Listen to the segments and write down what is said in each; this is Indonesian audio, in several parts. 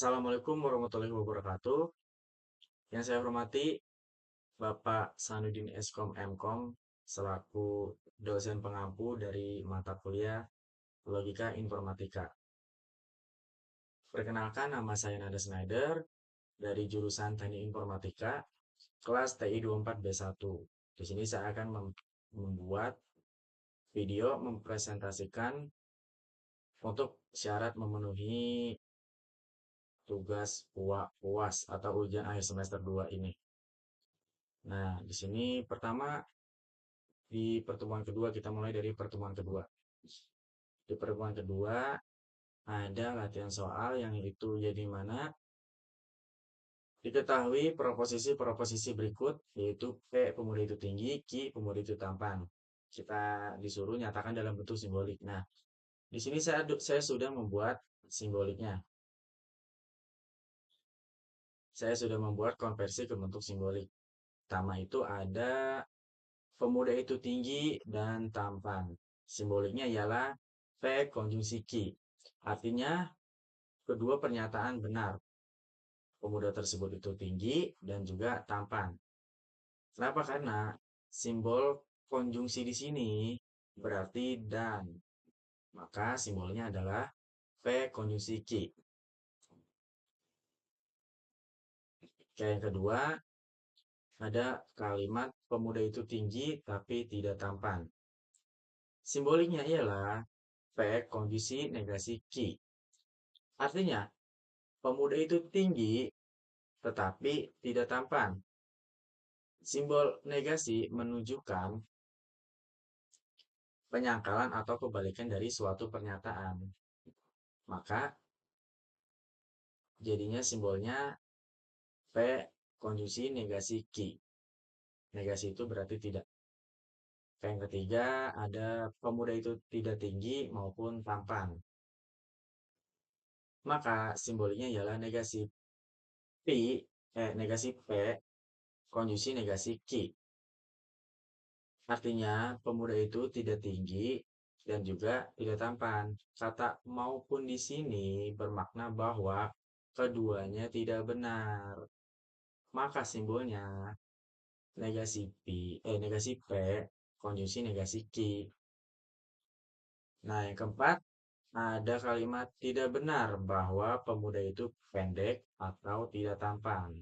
Assalamualaikum warahmatullahi wabarakatuh. Yang saya hormati Bapak Sanudin Eskom Mkom selaku dosen pengampu dari mata kuliah Logika Informatika. Perkenalkan, nama saya Nada Snyder dari jurusan Teknik Informatika kelas TI 24B1. Di sini saya akan membuat video mempresentasikan untuk syarat memenuhi tugas UAS atau ujian akhir semester 2 ini. Nah, di sini pertama di pertemuan kedua kita mulai dari pertemuan kedua. Di pertemuan kedua ada latihan soal yang itu jadi mana diketahui proposisi berikut yaitu P pemuda itu tinggi, Q pemuda itu tampan. Kita disuruh nyatakan dalam bentuk simbolik. Nah, di sini saya sudah membuat simboliknya. Saya sudah membuat konversi ke bentuk simbolik. Pertama itu ada pemuda itu tinggi dan tampan. Simboliknya ialah P konjungsi Q. Artinya, kedua pernyataan benar. Pemuda tersebut itu tinggi dan juga tampan. Kenapa? Karena simbol konjungsi di sini berarti dan. Maka simbolnya adalah P konjungsi Q. Yang kedua, ada kalimat pemuda itu tinggi tapi tidak tampan. Simboliknya ialah P konjungsi negasi Q. Artinya, pemuda itu tinggi tetapi tidak tampan. Simbol negasi menunjukkan penyangkalan atau kebalikan dari suatu pernyataan. Maka jadinya simbolnya P konjungsi negasi Q. Negasi itu berarti tidak. Yang ketiga ada pemuda itu tidak tinggi maupun tampan. Maka simbolnya ialah negasi P konjungsi negasi Q. Artinya pemuda itu tidak tinggi dan juga tidak tampan. Kata maupun di sini bermakna bahwa keduanya tidak benar. Maka simbolnya negasi P konjungsi negasi Q. Nah, yang keempat ada kalimat tidak benar bahwa pemuda itu pendek atau tidak tampan.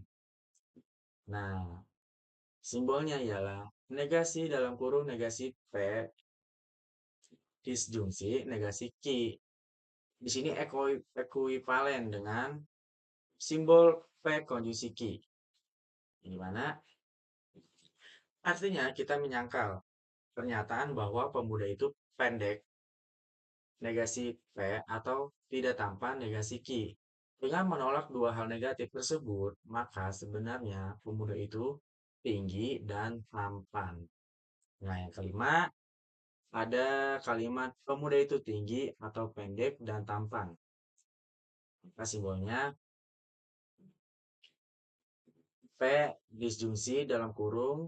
Nah, simbolnya ialah negasi dalam kurung negasi P disjungsi negasi Q. Di sini ekuivalen dengan simbol P konjungsi Q. Di mana artinya kita menyangkal pernyataan bahwa pemuda itu pendek negasi P atau tidak tampan negasi Q. Dengan menolak dua hal negatif tersebut, maka sebenarnya pemuda itu tinggi dan tampan. Nah, yang kelima, ada kalimat pemuda itu tinggi atau pendek dan tampan. Maka simbolnya P disjungsi dalam kurung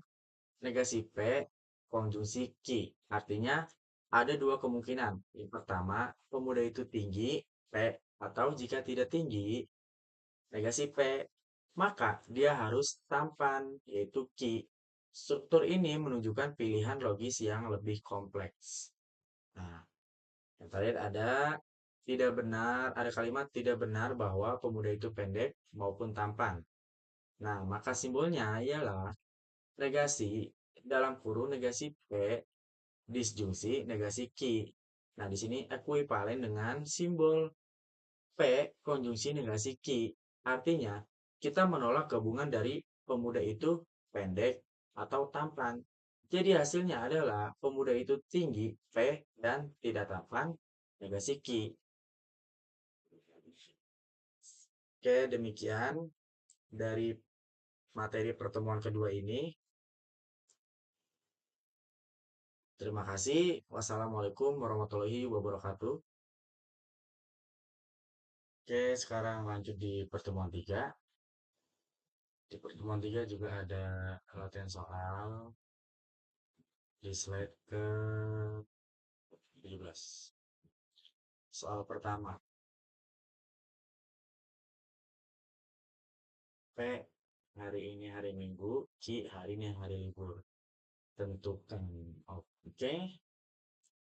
negasi P konjungsi Q. Artinya ada dua kemungkinan. Yang pertama, pemuda itu tinggi P atau jika tidak tinggi negasi P, maka dia harus tampan yaitu Q. Struktur ini menunjukkan pilihan logis yang lebih kompleks. Nah, yang terakhir ada kalimat tidak benar bahwa pemuda itu pendek maupun tampan. Nah, maka simbolnya ialah negasi dalam kurung negasi P disjungsi negasi Q. Nah, di sini ekuivalen dengan simbol P konjungsi negasi Q. Artinya, kita menolak gabungan dari pemuda itu pendek atau tampan. Jadi hasilnya adalah pemuda itu tinggi P dan tidak tampan negasi Q. Oke, demikian dari materi pertemuan kedua ini. Terima kasih. Wassalamualaikum warahmatullahi wabarakatuh. Oke, sekarang lanjut di pertemuan 3. Di pertemuan 3 juga ada latihan soal di slide ke 17. Soal pertama. hari ini hari Minggu, Q hari ini hari libur. Tentukan. Oke.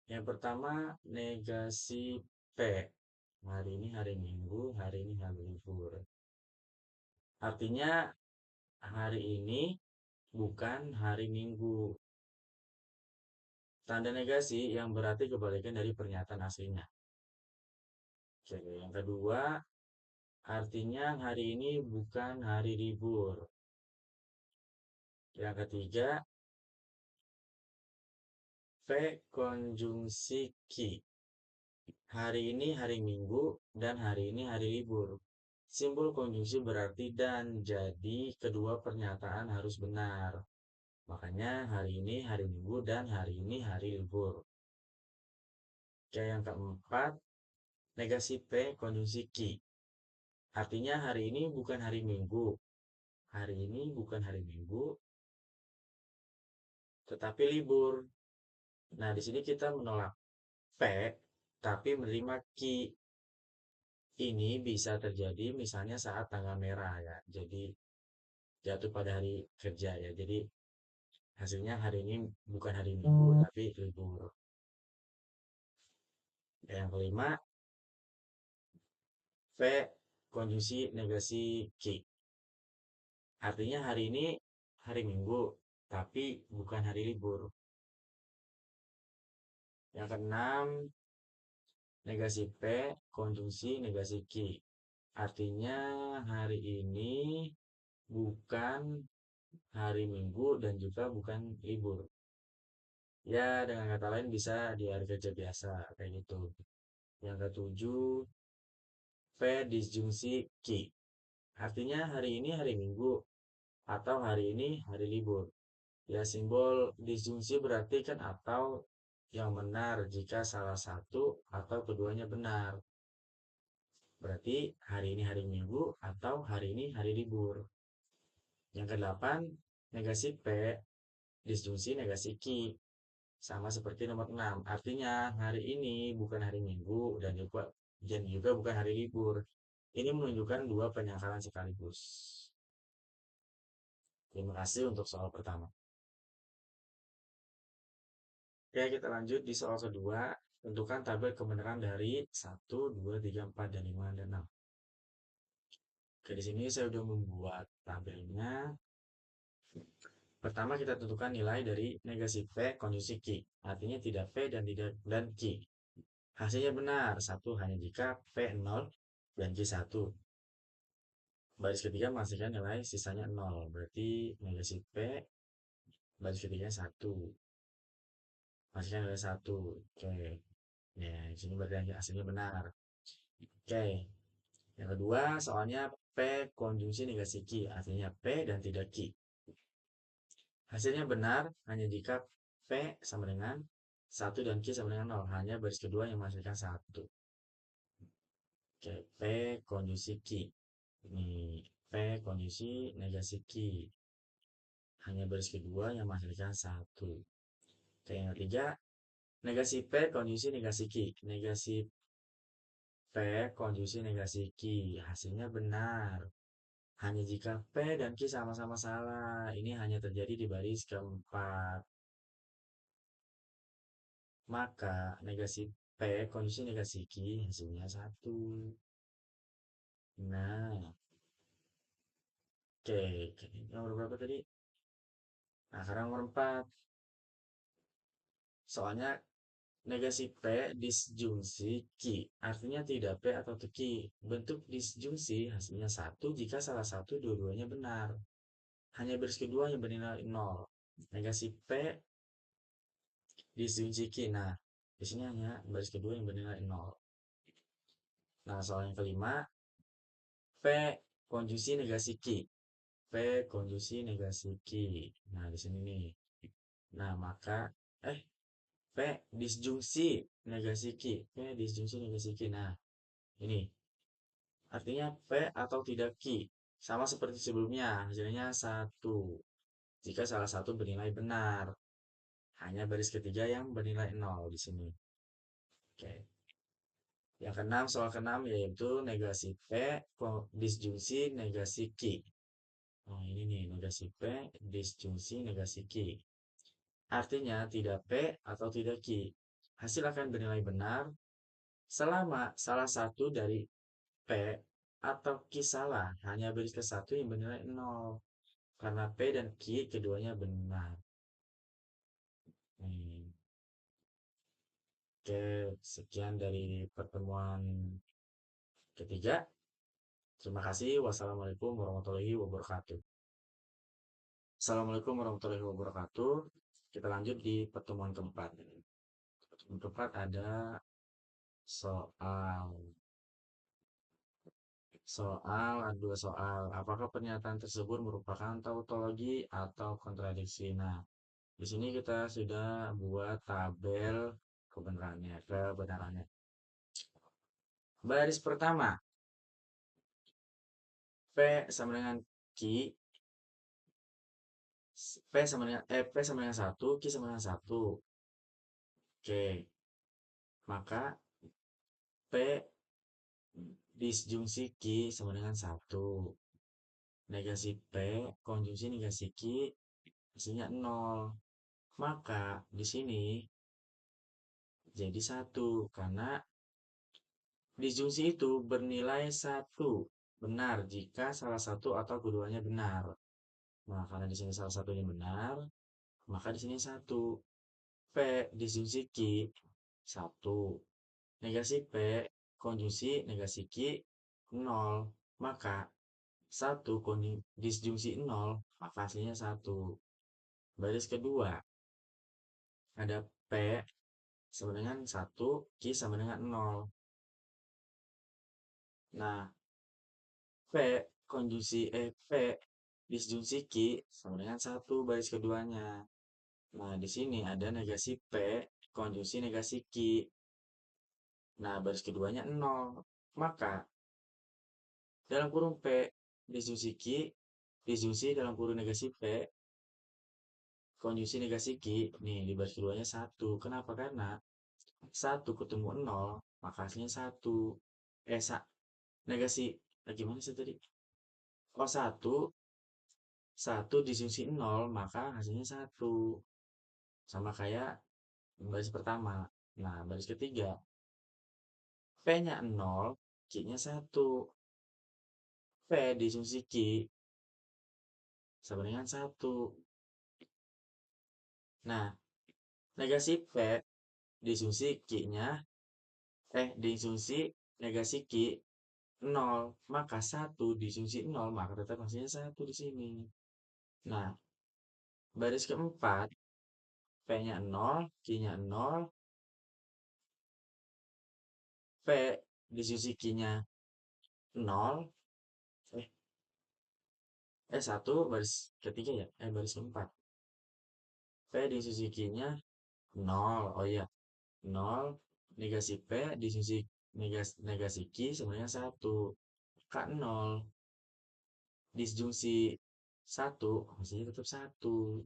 Yang pertama, negasi P. Hari ini hari Minggu, hari ini hari libur. Artinya hari ini bukan hari Minggu. Tanda negasi yang berarti kebalikan dari pernyataan aslinya. Oke, yang kedua, artinya hari ini bukan hari libur. Yang ketiga, P konjungsi Q. Hari ini hari Minggu dan hari ini hari libur. Simbol konjungsi berarti dan, jadi kedua pernyataan harus benar. Makanya hari ini hari Minggu dan hari ini hari libur. Oke, yang keempat, negasi P konjungsi Q. Artinya hari ini bukan hari Minggu. Hari ini bukan hari Minggu, tetapi libur. Nah, di sini kita menolak P, tapi menerima Q. Ini bisa terjadi misalnya saat tanggal merah ya. Jadi jatuh pada hari kerja ya. Jadi hasilnya hari ini bukan hari Minggu, tapi libur. Yang kelima, P konjungsi negasi Q. Artinya hari ini hari Minggu, tapi bukan hari libur. Yang keenam, negasi P konjungsi negasi Q. Artinya hari ini bukan hari Minggu dan juga bukan libur. Ya, dengan kata lain bisa di hari kerja biasa, kayak gitu. Yang ketujuh, P disjungsi Q. Artinya hari ini hari Minggu atau hari ini hari libur. Ya, simbol disjungsi berarti kan atau yang benar jika salah satu atau keduanya benar. Berarti hari ini hari Minggu atau hari ini hari libur. Yang kedelapan, negasi P disjungsi negasi Q. Sama seperti nomor 6. Artinya hari ini bukan hari Minggu dan juga bukan hari libur. Ini menunjukkan dua penyangkalan sekaligus. Terima kasih untuk soal pertama. Oke, kita lanjut di soal kedua. Tentukan tabel kebenaran dari 1, 2, 3, 4, dan 5, dan 6. Oke, di sini saya sudah membuat tabelnya. Pertama kita tentukan nilai dari negasi P konjungsi Q. Artinya tidak P dan Q. Hasilnya benar, 1 hanya jika P 0 dan Q 1. Baris ketiga menghasilkan nilai sisanya 0. Berarti negasi P baris ketiga 1. Menghasilkan nilai 1. Oke. Ya, di sini berarti hasilnya benar. Oke. Yang kedua, soalnya P konjungsi negasi Q. Artinya P dan tidak Q. Hasilnya benar hanya jika P sama dengan 1 dan Q sama dengan 0. Hanya baris kedua yang menghasilkan 1. Oke, P konjungsi Q. Ini P konjungsi negasi Q. Hanya baris kedua yang menghasilkan 1. Oke, yang ketiga, negasi P konjungsi negasi Q. Negasi P konjungsi negasi Q. Hasilnya benar. Hanya jika P dan Q sama-sama salah. Ini hanya terjadi di baris keempat. Maka negasi P konjungsi negasi Q hasilnya 1. Nah, oke. Nomor berapa tadi? Nah, sekarang nomor 4. Soalnya negasi P disjungsi Q. Artinya tidak P atau Q. Bentuk disjungsi hasilnya 1 jika salah satu dua-duanya benar. Hanya baris kedua yang bernilai 0. Negasi P disjungsi Q. Nah, di sini hanya baris kedua yang bernilai 0. Nah, soal yang kelima, P konjungsi negasi Q. P konjungsi negasi Q. Nah, di sini nih. Nah, maka P disjungsi negasi Q. P disjungsi negasi Q. Nah, ini artinya P atau tidak Q. Sama seperti sebelumnya, hasilnya 1. Jika salah satu bernilai benar. Hanya baris ketiga yang bernilai 0 di sini. Oke. Yang keenam, soal keenam yaitu negasi P disjungsi negasi Q. Nah, ini nih, negasi P, disjungsi negasi Q. Artinya tidak P atau tidak Q. Hasil akan bernilai benar selama salah satu dari P atau Q salah. Hanya beri ke satu yang bernilai 0. Karena P dan Q keduanya benar. Nih. Oke, sekian dari pertemuan ketiga. Terima kasih. Wassalamualaikum warahmatullahi wabarakatuh. Assalamualaikum warahmatullahi wabarakatuh. Kita lanjut di pertemuan keempat. Pertemuan keempat ada soal. Ada dua soal. Apakah pernyataan tersebut merupakan tautologi atau kontradiksi? Nah, di sini kita sudah buat tabel kebenarannya. Baris pertama, P sama dengan Q, P sama dengan 1, Q sama dengan 1. Oke, maka P disjungsi Q sama dengan 1. Negasi P konjungsi negasi Q hasilnya 0. Maka di sini jadi 1 karena disjungsi itu bernilai 1. Benar jika salah satu atau keduanya benar. Nah, karena di sini salah satunya benar, maka di sini 1. P disjungsi Q 1. Negasi P konjungsi negasi Q 0. Maka 1 disjungsi 0, maka hasilnya 1. Baris kedua, ada P sama dengan 1, Q sama dengan 0. Nah, P P disjungsi Q sama dengan 1 baris keduanya. Nah, di sini ada negasi P konjungsi negasi Q. Nah, baris keduanya 0. Maka dalam kurung P disjungsi Q disjungsi dalam kurung negasi P konjungsi negasi Q. Nih, di baris keduanya 1. Kenapa? Karena 1 ketemu 0, maka hasilnya 1. Eh, negasi, gimana sih tadi? Oh, 1 disjungsi 0, maka hasilnya 1. Sama kayak baris pertama. Nah, baris ketiga, P-nya 0, Q-nya 1. P disjungsi Q sama dengan 1. Nah, negasi P disjungsi Q-nya, disjungsi negasi Q 0, maka 1 disjungsi 0, maka tetap hasilnya 1 di sini. Nah, baris keempat, P-nya 0, Q-nya 0, P disjungsi Q-nya 0, 1 baris ketiga ya, baris keempat. P disjungsi Q-nya 0, oh iya, 0, negasi P disjungsi negasi Q sama dengan 1. K 0, disjungsi 1, hasilnya tetap 1.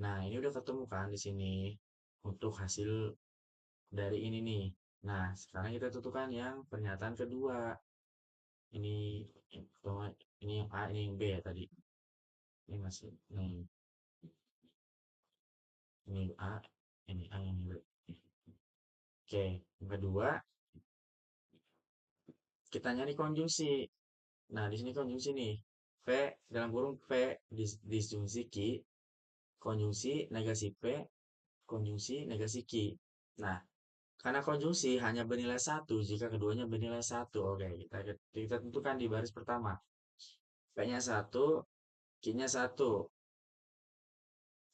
Nah, ini udah ketemu kan di sini untuk hasil dari ini nih. Nah, sekarang kita tentukan yang pernyataan kedua. Ini ini yang A, ini yang B ya tadi. Ini masih ini A, ini A, ini B. Oke, yang kedua kita nyari konjungsi. Nah, di sini konjungsi nih. P dalam kurung P disjungsi Q, konjungsi negasi P, konjungsi negasi Q. Nah, karena konjungsi hanya bernilai 1 jika keduanya bernilai 1. Oke, kita tentukan di baris pertama. P-nya 1, Q-nya 1.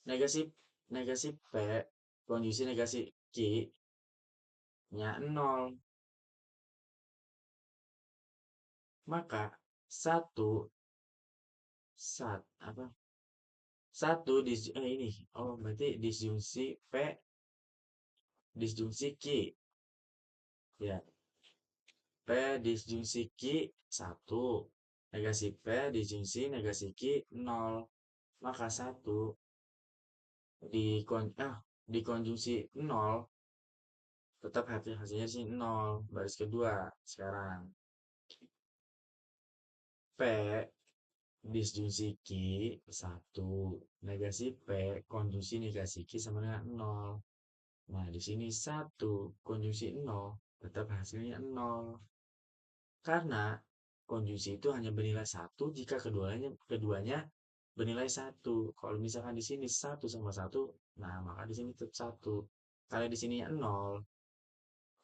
Negasi negasi P konjungsi negasi Q-nya 0. Maka 1 apa? 1 ini. Oh, berarti disjungsi P disjungsi Q. Ya, P disjungsi Q 1. Negasi P disjungsi negasi Q 0. Maka 1 dikonjungsi 0, tetap hasilnya sih 0. Baris kedua sekarang. P disjunksi Q 1, negasi P, konjungsi negasi Q sama dengan 0. Nah, di sini 1 konjungsi 0, tetap hasilnya 0. Karena konjungsi itu hanya bernilai 1 jika keduanya bernilai 1. Kalau misalkan di sini 1 sama 1, nah maka di sini tetap 1. Kalau di sini 0,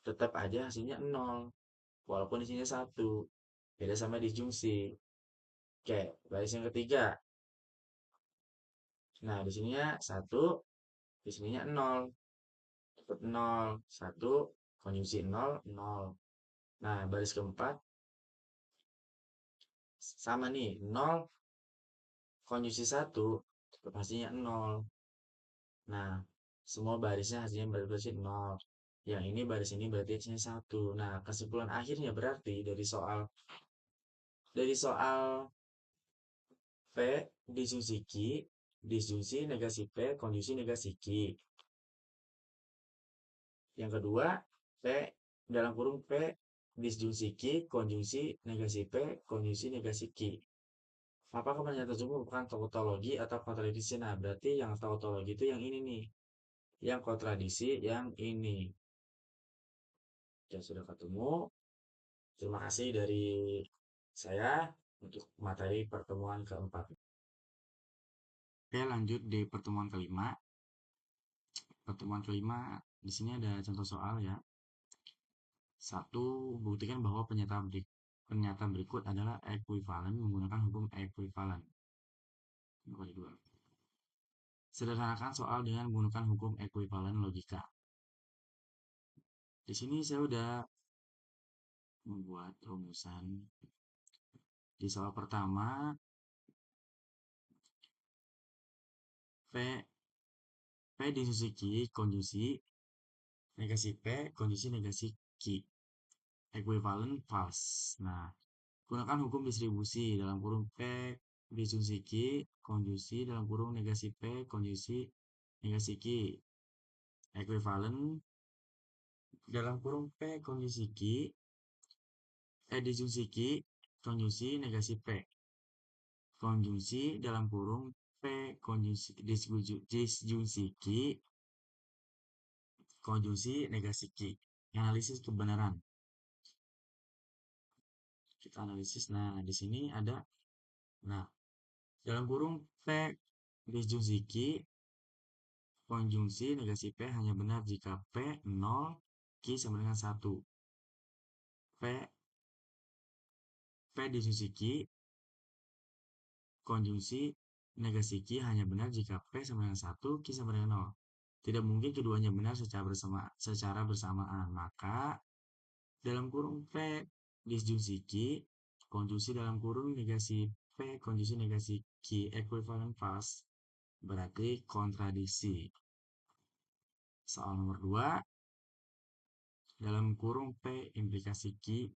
tetap aja hasilnya 0. Walaupun di sini 1. Beda sama disjungsi. Oke, baris yang ketiga. Nah, di sininya 1, di sininya 0. Tetap 0, 1, konjungsi 0, 0. Nah, baris keempat sama nih, 0 konjungsi 1, tetap hasilnya 0. Nah, semua barisnya hasilnya berarti 0. Yang ini baris ini berarti hasilnya 1. Nah, kesimpulan akhirnya berarti dari soal P disjungsi Q, disjungsi negasi P, konjungsi negasi Q. Yang kedua, P dalam kurung P disjungsi Q, konjungsi negasi P, konjungsi negasi Q. Apakah pernyataan tersebut merupakan tautologi atau kontradiksi? Nah, berarti yang tautologi itu yang ini nih. Yang kontradiksi yang ini. Ya, sudah ketemu. Terima kasih dari saya untuk materi pertemuan keempat. Oke, lanjut di pertemuan kelima. Pertemuan kelima, di sini ada contoh soal ya. Satu, buktikan bahwa pernyataan berikut adalah ekuivalen menggunakan hukum ekuivalen. Nomor dua. Sederhanakan soal dengan menggunakan hukum ekuivalen logika. Di sini saya udah membuat rumusan. Di soal pertama, P disjungsi Q konjungsi negasi P konjungsi negasi Q. Ekuivalen false. Nah, gunakan hukum distribusi dalam kurung P disjungsi Q konjungsi dalam kurung negasi P konjungsi negasi Q. Ekuivalen dalam kurung P konjungsi Q disjungsi Q konjungsi negasi P konjungsi dalam kurung P konjungsi disjungsi Q konjungsi negasi Q. Analisis kebenaran. Kita analisis. Nah, di sini ada, nah, dalam kurung P disjungsi Q konjungsi negasi P hanya benar jika P 0, Q sama dengan 1. P disjungsi Q konjungsi negasi Q hanya benar jika P sama dengan 1, Q sama dengan 0. Tidak mungkin keduanya benar secara bersamaan. Maka dalam kurung P disjungsi Q konjungsi dalam kurung negasi P konjungsi negasi Q equivalent false berarti kontradiksi. Soal nomor 2, dalam kurung P implikasi Q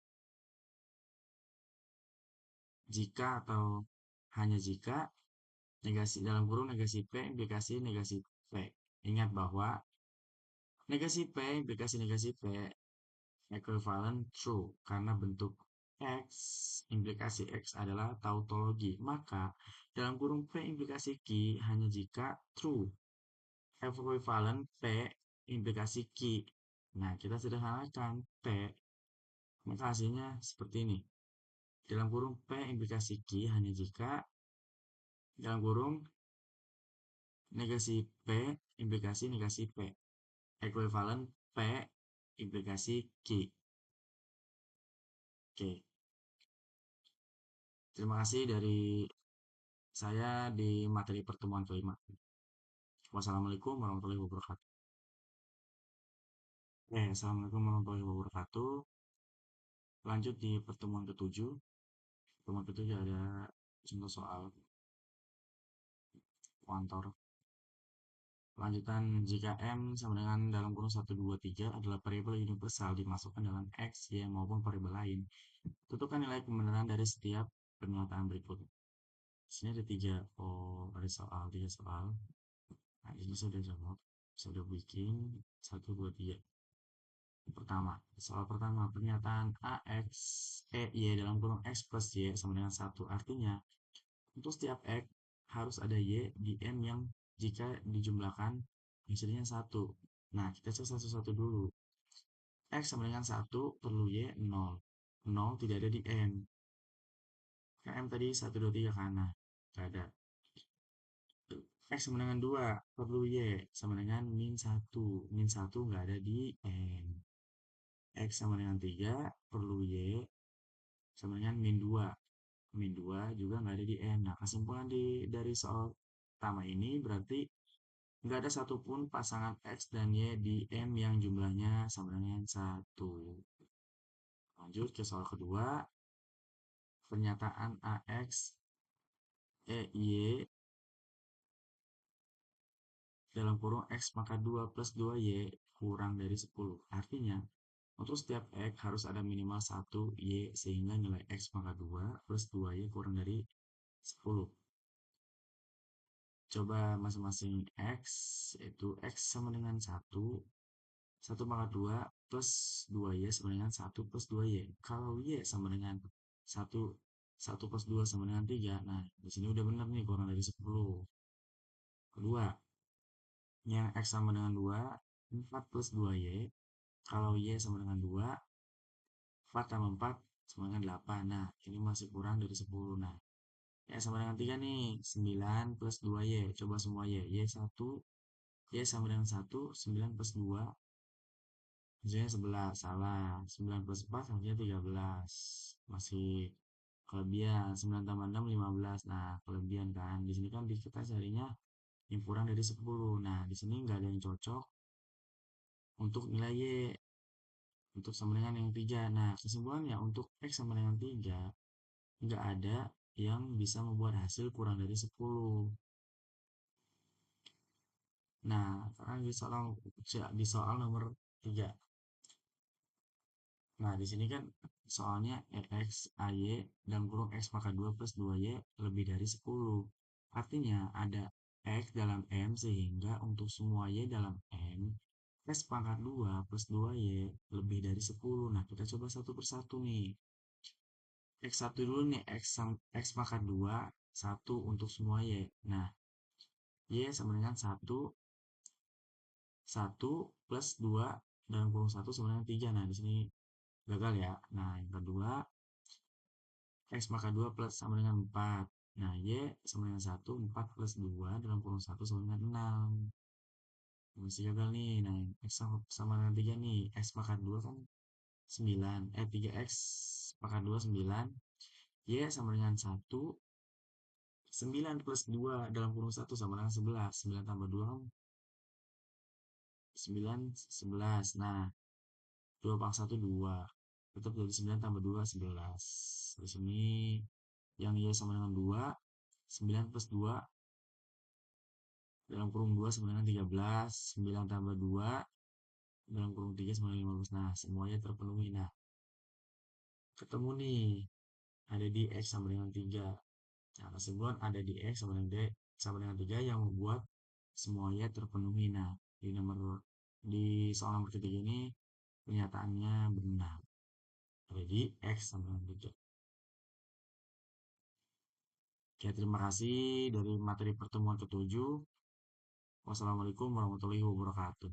jika atau hanya jika negasi dalam kurung negasi P implikasi negasi P. Ingat bahwa negasi P implikasi negasi P equivalent true karena bentuk X implikasi X adalah tautologi. Maka dalam kurung P implikasi Q hanya jika true equivalent P implikasi Q. Nah, kita sederhanakan P, maka hasilnya seperti ini. Dalam kurung P implikasi Q hanya jika dalam kurung negasi P implikasi negasi P ekuivalen P implikasi Q. Oke, terima kasih dari saya di materi pertemuan kelima. Wassalamualaikum warahmatullahi wabarakatuh. Assalamualaikum warahmatullahi wabarakatuh. Lanjut di pertemuan ketujuh. Pertemuan ketujuh ada contoh soal kuantor. Lanjutan, jika M sama dengan dalam kurung 1, 2, 3 adalah variabel universal dimasukkan dalam X, Y maupun variabel lain, tentukan nilai kebenaran dari setiap pernyataan berikut. Di sini ada tiga soal. Nah, ini sudah jawab, sudah bikin 1, 2, 3. Soal pertama, pernyataan AX, Y dalam kurung X plus Y sama dengan 1. Artinya, Untuk setiap X harus ada Y di M yang jika dijumlahkan hasilnya 1. Nah, kita cek satu-satu dulu. X sama dengan 1 perlu Y 0. 0 tidak ada di M. Kan M tadi 1, 2, 3 kan? Nah, tidak ada. X sama dengan 2 perlu Y sama dengan min 1. Min 1 nggak ada di M. X sama dengan 3 perlu Y sama dengan min 2. Min 2 juga nggak ada di M. Nah, kesimpulan dari soal pertama ini berarti nggak ada satupun pasangan X dan Y di M yang jumlahnya sama dengan 1. Lanjut ke soal kedua. Pernyataan AX, EY dalam kurung X maka 2 plus 2Y kurang dari 10. Artinya, untuk setiap X harus ada minimal 1 Y sehingga nilai X maka 2 plus 2Y kurang dari 10. Coba masing-masing X, yaitu X sama dengan 1, 1 pangkat 2 plus 2Y sama dengan 1 plus 2Y. Kalau Y sama dengan 1, 1 plus 2 sama dengan 3, nah di sini udah benar nih kurang dari 10. Kedua, yang X sama dengan 2, 4 plus 2Y. Kalau Y sama dengan 2, 4 tambah 4 sama dengan 8. Nah, ini masih kurang dari 10. Nah, Y sama dengan 3 nih, 9 plus 2Y. Coba semua Y. Y 1, Y sama dengan 1, 9 plus 2, hasilnya 11. Salah. 9 plus 4 hasilnya 13. Masih kelebihan. 9 tambah 6, 15. Nah, kelebihan kan. Di sini kan kita carinya yang kurang dari 10. Nah, di sini nggak ada yang cocok untuk nilai Y. Untuk sama dengan yang 3. Nah, kesimpulannya untuk X sama dengan 3, nggak ada yang bisa membuat hasil kurang dari 10. Nah, sekarang di soal nomor 3. Nah, di sini kan soalnya EX, AY, dan kurung X maka 2 plus 2Y lebih dari 10. Artinya ada X dalam M sehingga untuk semua Y dalam M, X pangkat 2 plus 2Y lebih dari 10. Nah, kita coba satu persatu nih. X1 dulu nih, X pangkat 2, 1 untuk semua Y. Nah, Y sama dengan 1, 1 plus 2 dalam kurung 1 sama dengan 3. Nah, di sini gagal ya. Nah, yang kedua, X pangkat 2 plus sama dengan 4. Nah, Y sama dengan 1, 4 plus 2 dalam kurung 1 sama dengan 6. Masih gagal nih. Nah, X sama dengan 3 nih. X pangkat 2 kan 9. 3X pangkat 2 9. Y sama dengan 1, 9 plus 2 dalam kurung 1 sama dengan 11. 9 tambah 2 kan 9, 11. Nah, 2 pangkat 1, 2. Tetap dari 9 tambah 2, 11. Di sini yang Y sama dengan 2, 9 plus 2 dalam kurung 2 sama dengan 13. 9 tambah 2 dalam kurung 3 sama dengan 15. Nah, semuanya terpenuhi. Nah, ketemu nih. Ada di X sama dengan 3. Nah, kesimpulan ada di X sama dengan 3 yang membuat semuanya terpenuhi. Nah, di soal nomor ketiga ini pernyataannya benar. Ada di X sama dengan 3. Oke, terima kasih dari materi pertemuan ke-7. Wassalamualaikum warahmatullahi wabarakatuh.